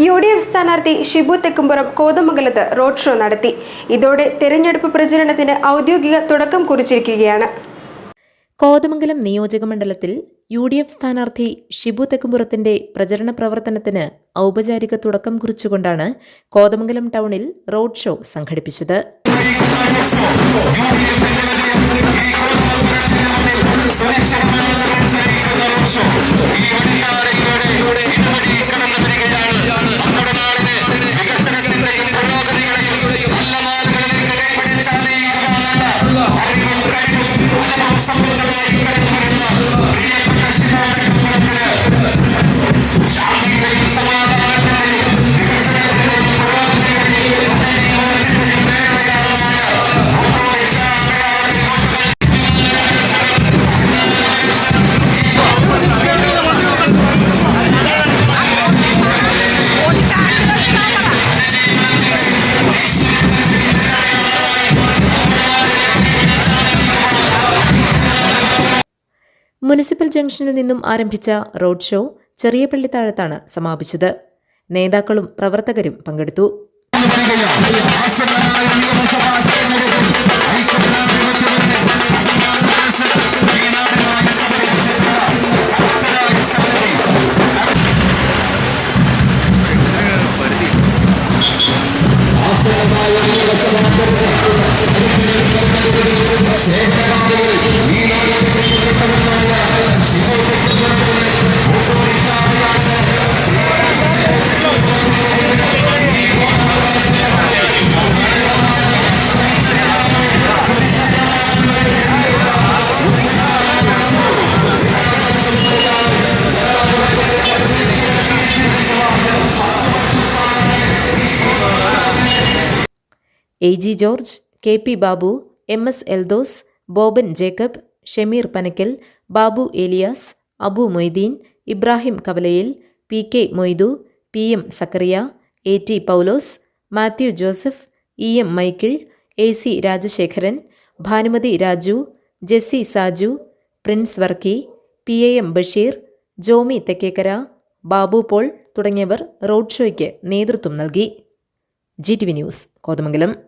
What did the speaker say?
UDF സ്ഥാനാർത്ഥി ഷിബു തെക്കുംപുറം കോതമംഗലത്ത് road show നടത്തി. ഇതോടെ തെരഞ്ഞെടുപ്പ് പ്രചരണത്തിന് ഔദ്യോഗിക തുടക്കം കുറിച്ചിരിക്കുകയാണ്. കോതമംഗലം നിയോജകമണ്ഡലത്തിൽ UDF സ്ഥാനാർത്ഥി ഷിബു തെക്കുംപുറത്തിന്റെ പ്രചരണ പ്രവർത്തനത്തിന് ഔപചാരിക തുടക്കം കുറിച്ചുകൊണ്ടാണ് കോതമംഗലം ടൗണിൽ റോഡ് ഷോ സംഘടിപ്പിച്ചത്. മുനിസിപ്പൽ ജംഗ്ഷനിൽ നിന്നും ആരംഭിച്ച റോഡ് ഷോ ചെറിയ പള്ളിത്താഴത്താണ് സമാപിച്ചത്. നേതാക്കളും പ്രവർത്തകരും പങ്കെടുത്തു. AG George, KP Babu, MS Eldose, Boban Jacob, Shameer Panakkal, Babu Elias, Abu Moideen, Ibrahim Kavalayil, PK Moidu, PM Zachariah, AT Paulose, Mathew Joseph, EM Michael, AC Rajasekharan, Bhanumathi Raju, Jessy Saju, Prince Varkey, PAM Basheer, Jomy Thekkekara, Babu Paul തുടങ്ങിയവർ റോഡ് ഷോയ്ക്ക് നേതൃത്വം നൽകി. GTV news Kothamangalam.